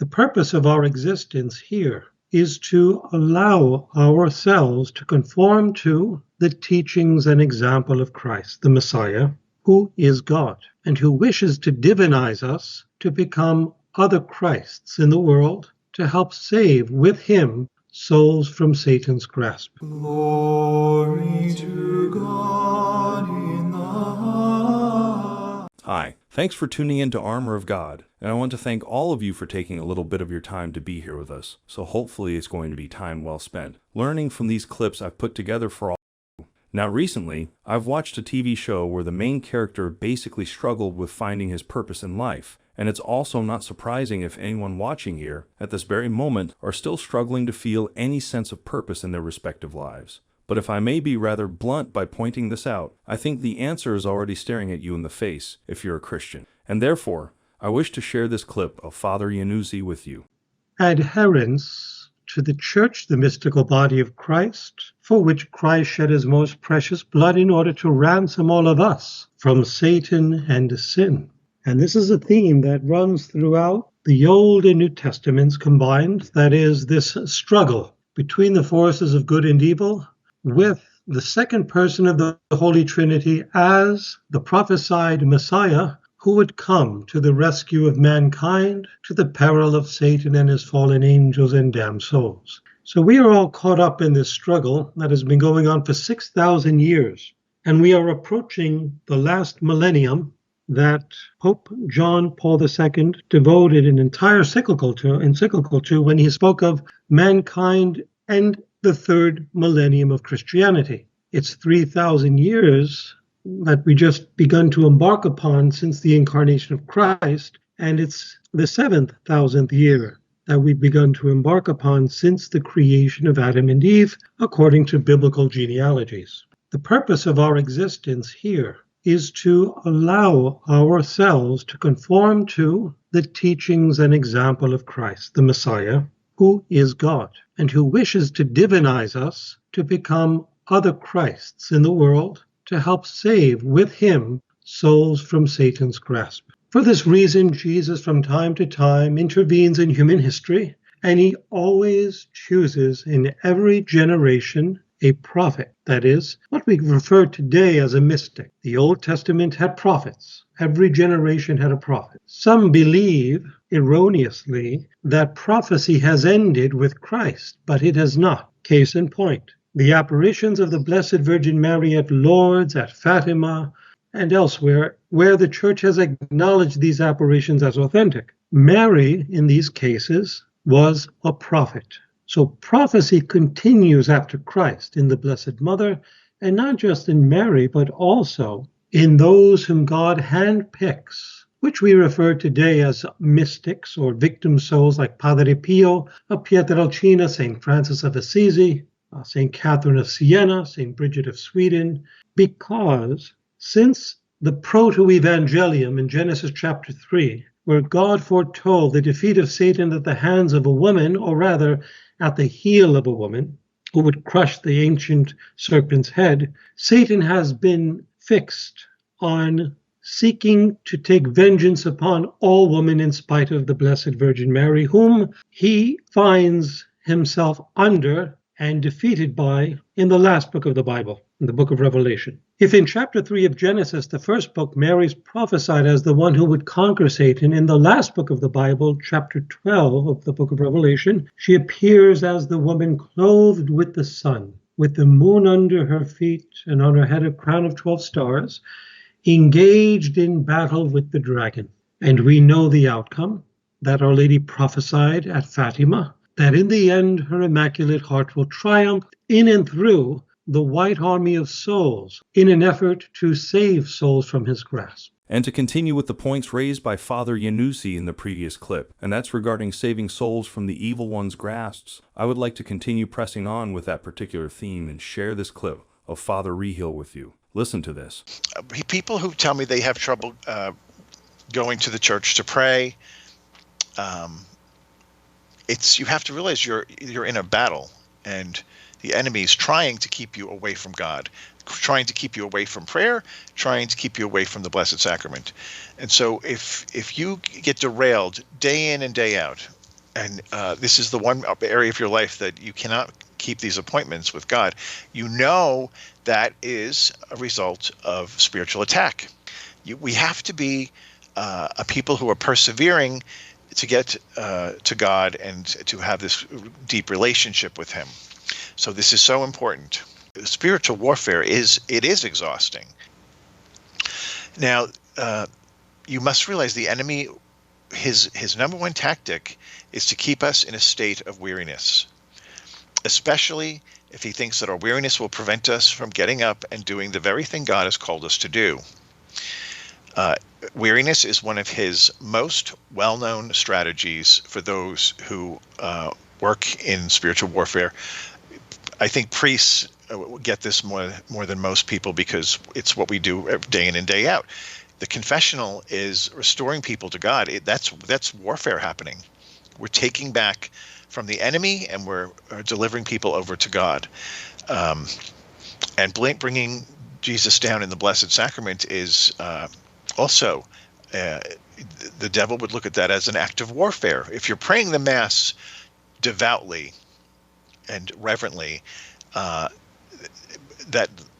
The purpose of our existence here is to allow ourselves to conform to the teachings and example of Christ, the Messiah, who is God, and who wishes to divinize us to become other Christs in the world to help save with him souls from Satan's grasp. Glory to God in the high. Hi, thanks for tuning in to Armor of God, and I want to thank all of you for taking a little bit of your time to be here with us, so hopefully it's going to be time well spent, learning from these clips I've put together for all of you. Now recently, I've watched a TV show where the main character basically struggled with finding his purpose in life, and it's also not surprising if anyone watching here, at this very moment, are still struggling to feel any sense of purpose in their respective lives. But if I may be rather blunt by pointing this out, I think the answer is already staring at you in the face if you're a Christian. And therefore, I wish to share this clip of Father Iannuzzi with you. Adherence to the Church, the mystical body of Christ, for which Christ shed his most precious blood in order to ransom all of us from Satan and sin. And this is a theme that runs throughout the Old and New Testaments combined, that is, this struggle between the forces of good and evil, with the second person of the Holy Trinity as the prophesied Messiah who would come to the rescue of mankind, to the peril of Satan and his fallen angels and damned souls. So we are all caught up in this struggle that has been going on for 6,000 years, and we are approaching the last millennium that Pope John Paul II devoted an entire encyclical to when he spoke of mankind and the third millennium of Christianity. It's 3,000 years that we just begun to embark upon since the incarnation of Christ, and it's the 7,000th year that we've begun to embark upon since the creation of Adam and Eve, according to biblical genealogies. The purpose of our existence here is to allow ourselves to conform to the teachings and example of Christ, the Messiah, who is God, and who wishes to divinize us to become other Christs in the world to help save with him souls from Satan's grasp. For this reason, Jesus from time to time intervenes in human history, and he always chooses in every generation a prophet, that is, what we refer today as a mystic. The Old Testament had prophets. Every generation had a prophet. Some believe, erroneously, that prophecy has ended with Christ, but it has not. Case in point, the apparitions of the Blessed Virgin Mary at Lourdes, at Fatima, and elsewhere, where the Church has acknowledged these apparitions as authentic. Mary, in these cases, was a prophet. So prophecy continues after Christ in the Blessed Mother, and not just in Mary, but also in those whom God handpicks, which we refer today as mystics or victim souls like Padre Pio of Pietrelcina, St. Francis of Assisi, St. Catherine of Siena, St. Bridget of Sweden, because since the proto-evangelium in Genesis chapter 3, where God foretold the defeat of Satan at the hands of a woman, or rather at the heel of a woman, who would crush the ancient serpent's head, Satan has been fixed on seeking to take vengeance upon all women in spite of the Blessed Virgin Mary, whom he finds himself under and defeated by in the last book of the Bible, in the book of Revelation. If in chapter 3 of Genesis, the first book, Mary's prophesied as the one who would conquer Satan, in the last book of the Bible, chapter 12 of the book of Revelation, she appears as the woman clothed with the sun, with the moon under her feet, and on her head a crown of 12 stars, engaged in battle with the dragon. And we know the outcome, that Our Lady prophesied at Fatima, that in the end her Immaculate Heart will triumph in and through the white army of souls in an effort to save souls from his grasp. And to continue with the points raised by Father Iannuzzi in the previous clip, and that's regarding saving souls from the evil one's grasps, I would like to continue pressing on with that particular theme and share this clip of Father Reehil with you. Listen to this. People who tell me they have trouble going to the church to pray, you have to realize you're in a battle, and the enemy is trying to keep you away from God, trying to keep you away from prayer, trying to keep you away from the Blessed Sacrament. And so if you get derailed day in and day out, And this is the one area of your life that you cannot keep these appointments with God. You know that is a result of spiritual attack. We have to be a people who are persevering to get to God and to have this deep relationship with Him. So this is so important. Spiritual warfare is exhausting. Now, you must realize the enemy, his number one tactic is to keep us in a state of weariness, especially if he thinks that our weariness will prevent us from getting up and doing the very thing God has called us to do. Weariness is one of his most well-known strategies for those who work in spiritual warfare. I think priests get this more than most people because it's what we do day in and day out. The confessional is restoring people to God. That's warfare happening. We're taking back from the enemy and we're delivering people over to God. And bringing Jesus down in the Blessed Sacrament is also, the devil would look at that as an act of warfare. If you're praying the Mass devoutly and reverently,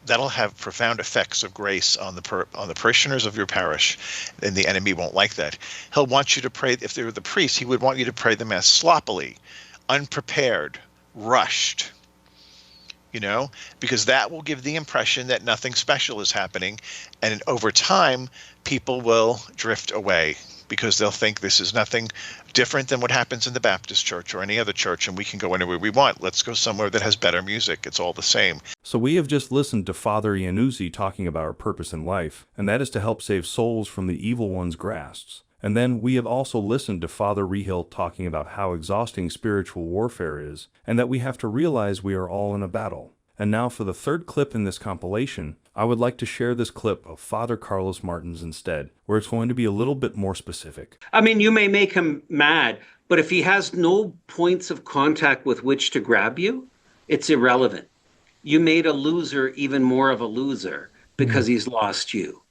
that'll have profound effects of grace on the parishioners of your parish, and the enemy won't like that. He'll want you to pray. If they were the priest, he would want you to pray the Mass sloppily, unprepared, rushed, because that will give the impression that nothing special is happening, and over time people will drift away because they'll think this is nothing different than what happens in the Baptist church or any other church, and we can go anywhere we want. Let's go somewhere that has better music. It's all the same. So we have just listened to Father Iannuzzi talking about our purpose in life, and that is to help save souls from the evil one's grasps. And then we have also listened to Father Reehil talking about how exhausting spiritual warfare is, and that we have to realize we are all in a battle. And now for the third clip in this compilation, I would like to share this clip of Father Carlos Martins instead, where it's going to be a little bit more specific. I mean, you may make him mad, but if he has no points of contact with which to grab you, it's irrelevant. You made a loser even more of a loser because he's lost you.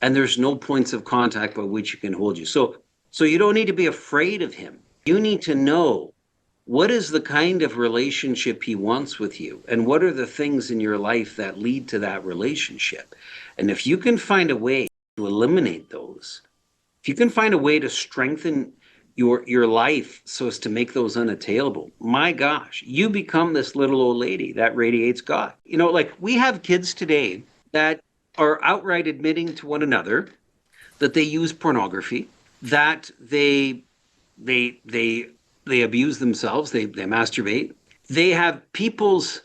And there's no points of contact by which you can hold you. So you don't need to be afraid of him. You need to know what is the kind of relationship he wants with you, and what are the things in your life that lead to that relationship. And if you can find a way to eliminate those, if you can find a way to strengthen your life so as to make those unattainable, my gosh, you become this little old lady that radiates God. Like we have kids today that are outright admitting to one another that they use pornography, that they abuse themselves, they masturbate. They have people's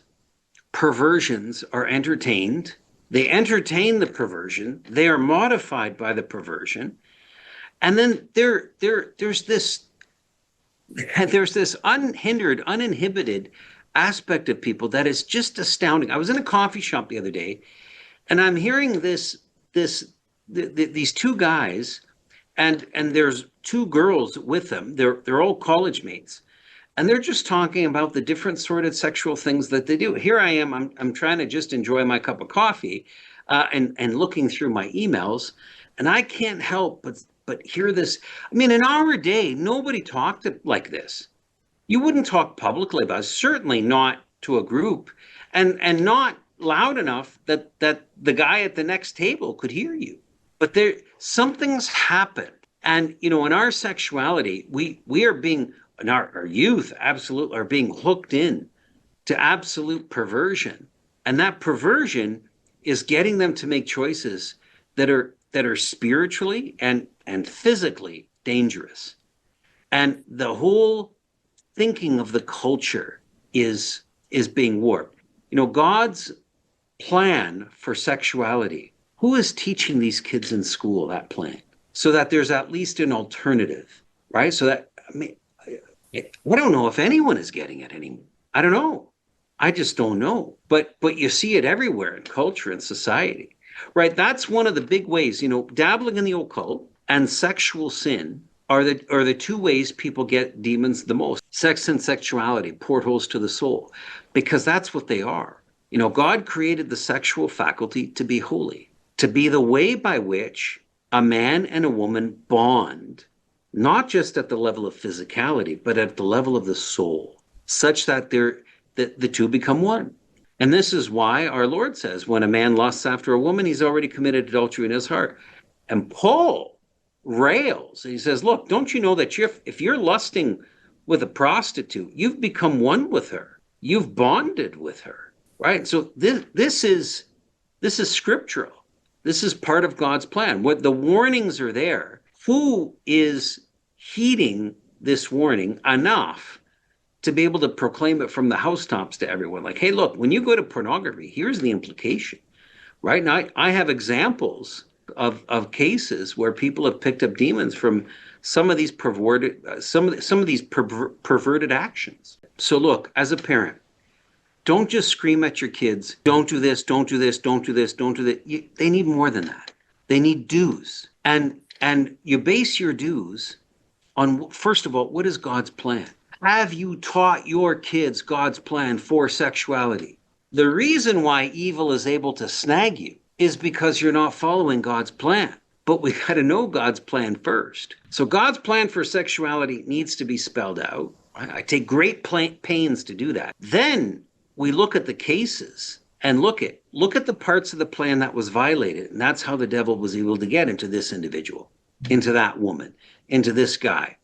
perversions are entertained. They entertain the perversion. They are modified by the perversion. And then there's this unhindered, uninhibited aspect of people that is just astounding. I was in a coffee shop the other day, and I'm hearing these two guys, and there's two girls with them. They're all college mates, and they're just talking about the different sordid sexual things that they do. Here I am. I'm trying to just enjoy my cup of coffee, and looking through my emails, and I can't help but hear this. I mean, in our day, nobody talked like this. You wouldn't talk publicly about it, certainly not to a group, and not loud enough that the guy at the next table could hear you. But something's happened. And, in our sexuality, we are being, in our youth, absolutely, are being hooked in to absolute perversion. And that perversion is getting them to make choices that are spiritually and physically dangerous. And the whole thinking of the culture is being warped. God's plan for sexuality, who is teaching these kids in school that plan? So that there's at least an alternative, right? So that, I don't know if anyone is getting it anymore. I don't know. I just don't know. But you see it everywhere in culture and society, right? That's one of the big ways, dabbling in the occult and sexual sin are the two ways people get demons the most. Sex and sexuality, portholes to the soul, because that's what they are. God created the sexual faculty to be holy, to be the way by which a man and a woman bond not just at the level of physicality, but at the level of the soul, such that the two become one. And this is why our Lord says, when a man lusts after a woman, he's already committed adultery in his heart. And Paul rails. He says, look, don't you know that if you're lusting with a prostitute, you've become one with her. You've bonded with her, right? So this is scriptural. This is part of God's plan. What the warnings are there. Who is heeding this warning enough to be able to proclaim it from the housetops to everyone? Like, hey, look, when you go to pornography, here's the implication, right? Now, I have examples of cases where people have picked up demons from some of these perverted actions. So look, as a parent, don't just scream at your kids, don't do this, don't do this, don't do this, don't do that. They need more than that. They need dues. And you base your dues on, first of all, what is God's plan? Have you taught your kids God's plan for sexuality? The reason why evil is able to snag you is because you're not following God's plan. But we got to know God's plan first. So God's plan for sexuality needs to be spelled out. I take great pains to do that. Then we look at the cases and look at the parts of the plan that was violated. And that's how the devil was able to get into this individual, into that woman, into this guy.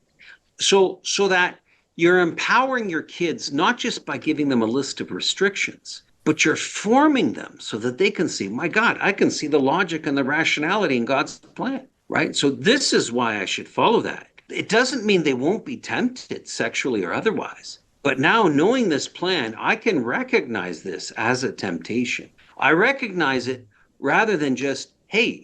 So that you're empowering your kids, not just by giving them a list of restrictions, but you're forming them so that they can see, my God, I can see the logic and the rationality in God's plan, right? So this is why I should follow that. It doesn't mean they won't be tempted sexually or otherwise. But now, knowing this plan, I can recognize this as a temptation. I recognize it rather than just, hey,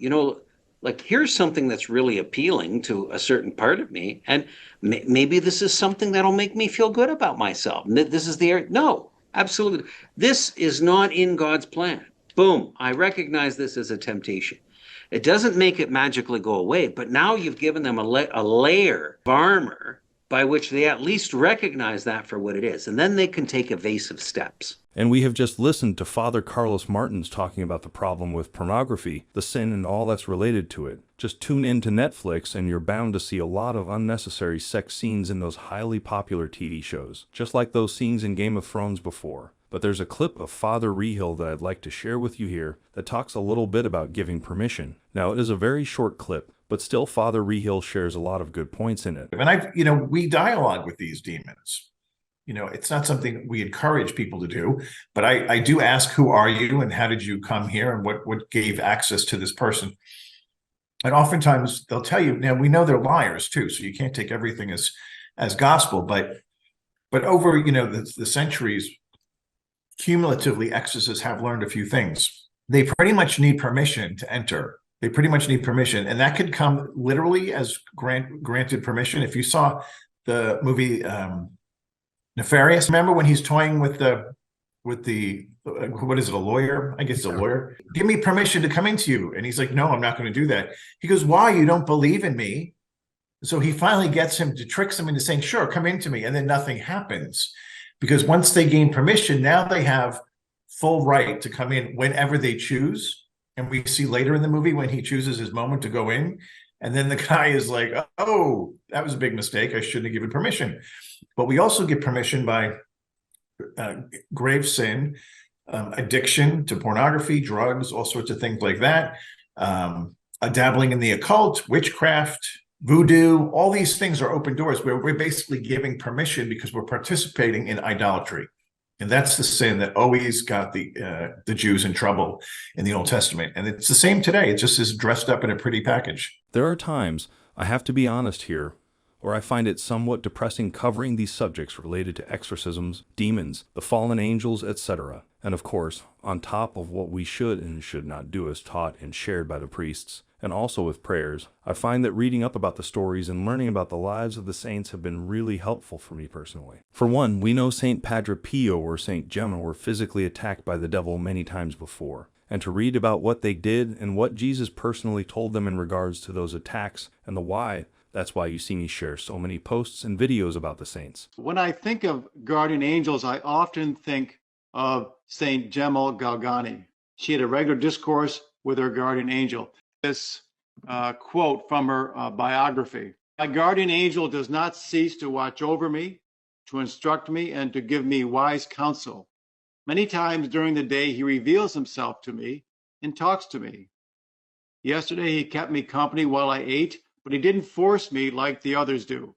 like, here's something that's really appealing to a certain part of me, and maybe this is something that'll make me feel good about myself. This is the area. No, absolutely. This is not in God's plan. Boom. I recognize this as a temptation. It doesn't make it magically go away, but now you've given them a layer of armor by which they at least recognize that for what it is, and then they can take evasive steps. And we have just listened to Father Carlos Martins talking about the problem with pornography, the sin and all that's related to it. Just tune into Netflix and you're bound to see a lot of unnecessary sex scenes in those highly popular TV shows, just like those scenes in Game of Thrones before. But there's a clip of Father Reehil that I'd like to share with you here that talks a little bit about giving permission. Now, it is a very short clip, but still Father Reehil shares a lot of good points in it. And we dialogue with these demons. It's not something we encourage people to do, but I do ask, who are you and how did you come here and what gave access to this person? And oftentimes they'll tell you, now we know they're liars too, so you can't take everything as gospel, but over, the centuries, cumulatively, exorcists have learned a few things. They pretty much need permission to enter. They pretty much need permission, and that could come literally as granted permission. If you saw the movie Nefarious, remember when he's toying with the what is it, a lawyer? I guess it's a lawyer. Give me permission to come into you, and he's like, no, I'm not going to do that. He goes, why? You don't believe in me? So he finally tricks him into saying, sure, come into me, and then nothing happens. Because once they gain permission, now they have full right to come in whenever they choose. And we see later in the movie when he chooses his moment to go in. And then the guy is like, oh, that was a big mistake. I shouldn't have given permission. But we also get permission by grave sin, addiction to pornography, drugs, all sorts of things like that. Dabbling in the occult, witchcraft, voodoo, all these things are open doors where we're basically giving permission because we're participating in idolatry. And that's the sin that always got the Jews in trouble in the Old Testament. And it's the same today. It just is dressed up in a pretty package. There are times, I have to be honest here, where I find it somewhat depressing covering these subjects related to exorcisms, demons, the fallen angels, etc. And of course, on top of what we should and should not do as taught and shared by the priests, and also with prayers, I find that reading up about the stories and learning about the lives of the saints have been really helpful for me personally. For one, we know Saint Padre Pio or Saint Gemma were physically attacked by the devil many times before, and to read about what they did and what Jesus personally told them in regards to those attacks and the why, that's why you see me share so many posts and videos about the saints. When I think of guardian angels, I often think of Saint Gemma Galgani. She had a regular discourse with her guardian angel. This quote from her biography. My guardian angel does not cease to watch over me, to instruct me, and to give me wise counsel. Many times during the day, he reveals himself to me and talks to me. Yesterday, he kept me company while I ate, but he didn't force me like the others do.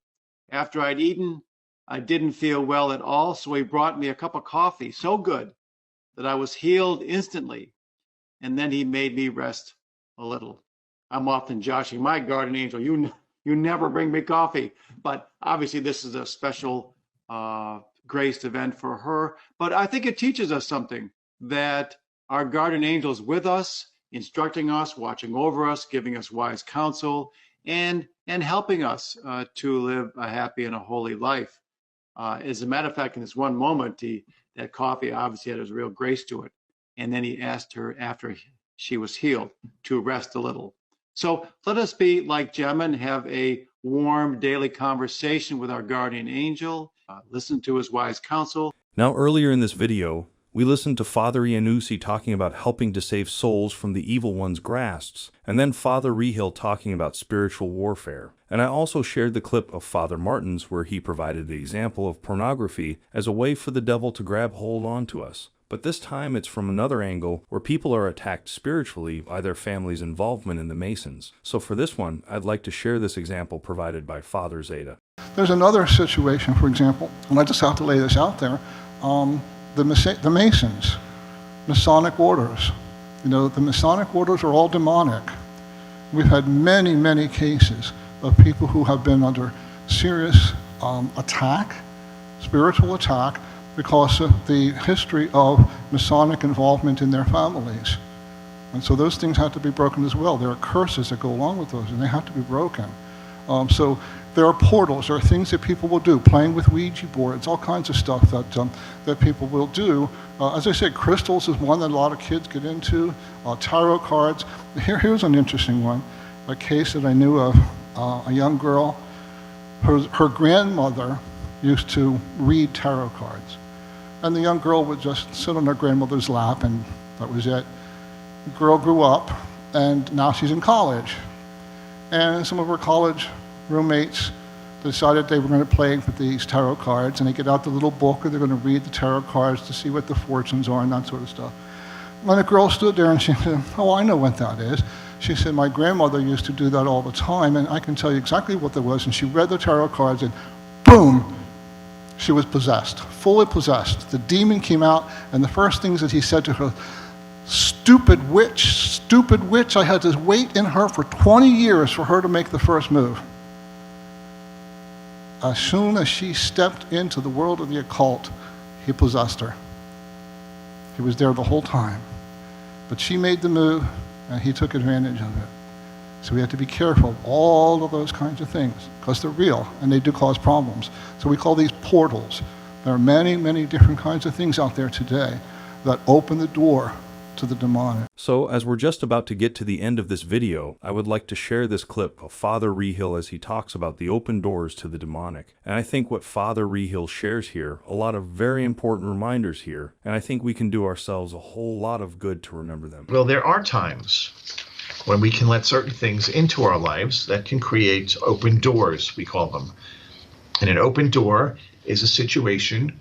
After I'd eaten, I didn't feel well at all, so he brought me a cup of coffee, so good that I was healed instantly, and then he made me rest a little. I'm often joshing my guardian angel, you never bring me coffee, but obviously this is a special graced event for her. But I think it teaches us something, that our guardian angel is with us, instructing us, watching over us, giving us wise counsel, and helping us to live a happy and a holy life. As a matter of fact, in this one moment, that coffee obviously had a real grace to it. And then he asked her, after she was healed, to rest a little. So let us be like Gemma and have a warm daily conversation with our guardian angel, listen to his wise counsel. Now, earlier in this video, we listened to Father Iannuzzi talking about helping to save souls from the evil one's grasps, and then Father Reehil talking about spiritual warfare. And I also shared the clip of Father Martin's where he provided the example of pornography as a way for the devil to grab hold onto us. But this time it's from another angle where people are attacked spiritually by their family's involvement in the Masons. So for this one, I'd like to share this example provided by Father Zeta. There's another situation, for example, and I just have to lay this out there. The Masons, Masonic orders. You know, the Masonic orders are all demonic. We've had many, many cases of people who have been under serious attack, spiritual attack, because of the history of Masonic involvement in their families. And so those things have to be broken as well. There are curses that go along with those, and they have to be broken. So there are portals, there are things that people will do, playing with Ouija boards, all kinds of stuff that people will do. As I said, crystals is one that a lot of kids get into, tarot cards. Here's an interesting one, a case that I knew of, a young girl. Her grandmother used to read tarot cards. And the young girl would just sit on her grandmother's lap, and that was it. The girl grew up, and now she's in college. And some of her college roommates decided they were going to play with these tarot cards, and they get out the little book, and they're going to read the tarot cards to see what the fortunes are and that sort of stuff. And the girl stood there, and she said, "Oh, I know what that is." She said, "My grandmother used to do that all the time, and I can tell you exactly what that was." And she read the tarot cards, and boom! She was possessed, fully possessed. The demon came out, and the first things that he said to her, stupid witch, I had to wait in her for 20 years for her to make the first move." As soon as she stepped into the world of the occult, he possessed her. He was there the whole time. But she made the move, and he took advantage of it. So we have to be careful of all of those kinds of things, because they're real, and they do cause problems. So we call these portals. There are many, many different kinds of things out there today that open the door to the demonic. So, as we're just about to get to the end of this video, I would like to share this clip of Father Reehil as he talks about the open doors to the demonic. And I think what Father Reehil shares here, a lot of very important reminders here, and I think we can do ourselves a whole lot of good to remember them. Well, there are times when we can let certain things into our lives that can create open doors, we call them. And an open door is a situation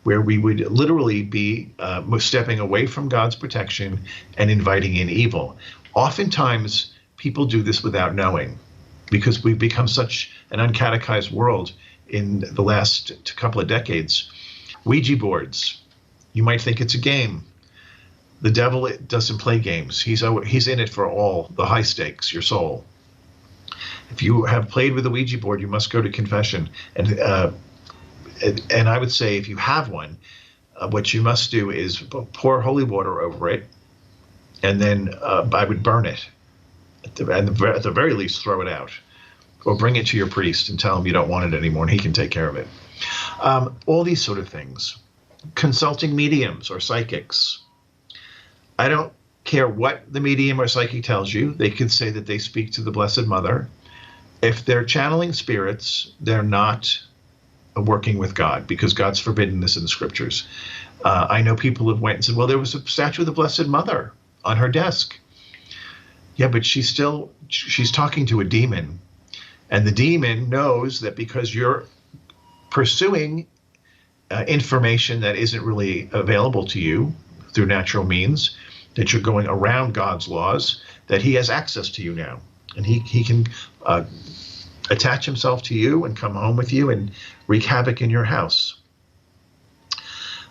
where we would literally be stepping away from God's protection and inviting in evil. Oftentimes, people do this without knowing, because we've become such an uncatechized world in the last couple of decades. Ouija boards, you might think it's a game. The devil doesn't play games. He's in it for all the high stakes, your soul. If you have played with a Ouija board, you must go to confession. And I would say, if you have one, what you must do is pour holy water over it, and then I would burn it. At the very least, throw it out, or bring it to your priest and tell him you don't want it anymore, and he can take care of it. All these sort of things. Consulting mediums or psychics. I don't care what the medium or psychic tells you. They can say that they speak to the Blessed Mother. If they're channeling spirits, they're not working with God, because God's forbidden this in the scriptures. I know people have went and said, well, there was a statue of the Blessed Mother on her desk. Yeah, but she's talking to a demon, And the demon knows that because you're pursuing information that isn't really available to you through natural means, that you're going around God's laws, that he has access to you now. And he can attach himself to you and come home with you and wreak havoc in your house.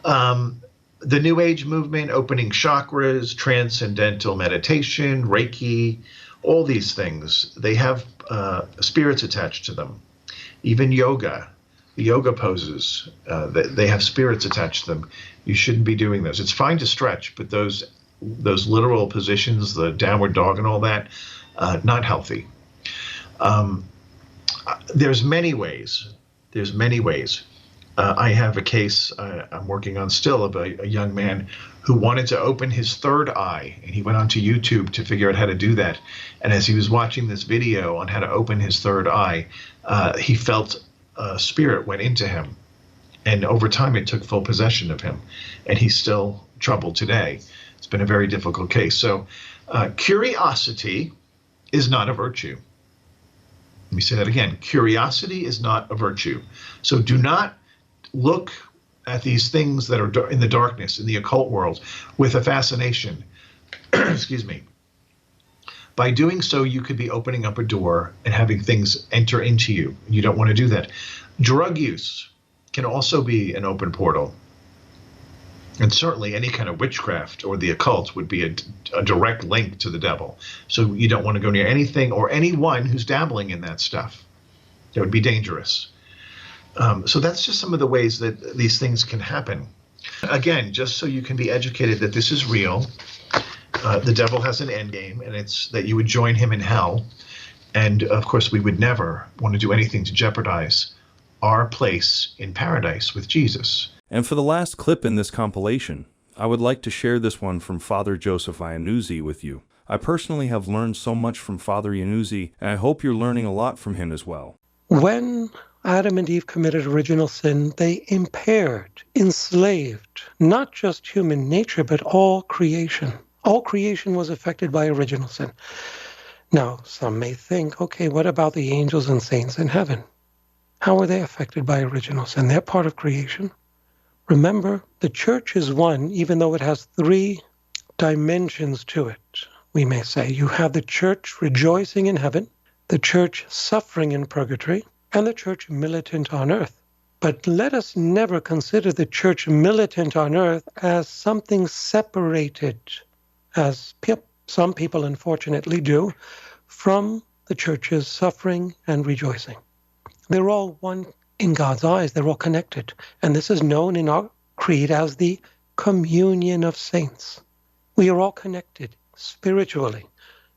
The New Age movement, opening chakras, transcendental meditation, Reiki, all these things, they have spirits attached to them. Even yoga, the yoga poses, they have spirits attached to them. You shouldn't be doing those. It's fine to stretch, but those literal positions, the downward dog and all that, not healthy. There's many ways. I have a case I'm working on still of a young man who wanted to open his third eye, and he went onto YouTube to figure out how to do that. And as he was watching this video on how to open his third eye, he felt a spirit went into him. And over time, it took full possession of him. And he's still troubled today. It's been a very difficult case. So curiosity is not a virtue. Let me say that again. Curiosity is not a virtue. So do not look at these things that are in the darkness, in the occult world, with a fascination. Excuse me. By doing so, you could be opening up a door and having things enter into you. You don't want to do that. Drug use can also be an open portal. And certainly any kind of witchcraft or the occult would be a direct link to the devil. So you don't want to go near anything or anyone who's dabbling in that stuff. That would be dangerous. So that's just some of the ways that these things can happen. Again, just so you can be educated that this is real. The devil has an end game, and it's that you would join him in hell. And of course, we would never want to do anything to jeopardize our place in paradise with Jesus. And for the last clip in this compilation, I would like to share this one from Father Joseph Iannuzzi with you. I personally have learned so much from Father Iannuzzi, and I hope you're learning a lot from him as well. When Adam and Eve committed original sin, they impaired, enslaved, not just human nature, but all creation. All creation was affected by original sin. Now, some may think, okay, what about the angels and saints in heaven? How are they affected by original sin? They're part of creation. Remember, the church is one, even though it has three dimensions to it, we may say. You have the church rejoicing in heaven, the church suffering in purgatory, and the church militant on earth. But let us never consider the church militant on earth as something separated, as some people unfortunately do, from the church's suffering and rejoicing. They're all one in God's eyes. They're all connected. And this is known in our creed as the communion of saints. We are all connected spiritually.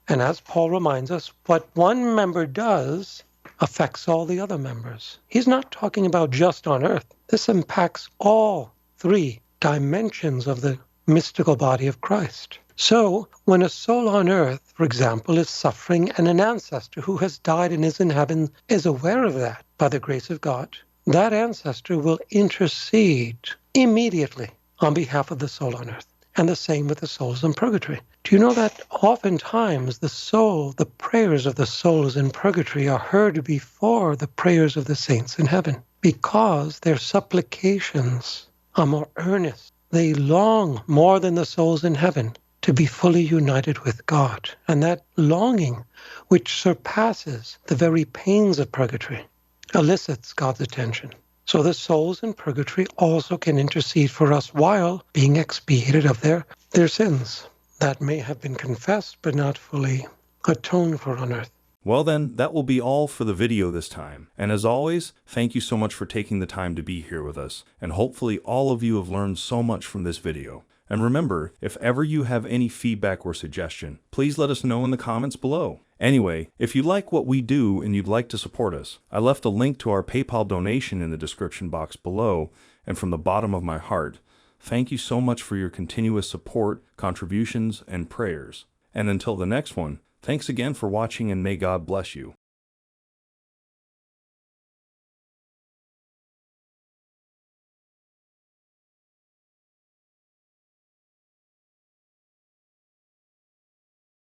And as Paul reminds us, what one member does affects all the other members. He's not talking about just on earth. This impacts all three dimensions of the mystical body of Christ. So when a soul on earth, for example, is suffering and an ancestor who has died and is in heaven is aware of that by the grace of God, that ancestor will intercede immediately on behalf of the soul on earth. And the same with the souls in purgatory. Do you know that oftentimes the prayers of the souls in purgatory are heard before the prayers of the saints in heaven? Because their supplications are more earnest. They long more than the souls in heaven to be fully united with God. And that longing, which surpasses the very pains of purgatory, elicits God's attention. So the souls in purgatory also can intercede for us while being expiated of their sins that may have been confessed but not fully atoned for on earth. Well then, that will be all for the video this time. And as always, thank you so much for taking the time to be here with us. And hopefully all of you have learned so much from this video. And remember, if ever you have any feedback or suggestion, please let us know in the comments below. Anyway, if you like what we do and you'd like to support us, I left a link to our PayPal donation in the description box below, and from the bottom of my heart, thank you so much for your continuous support, contributions, and prayers. And until the next one, thanks again for watching, and may God bless you.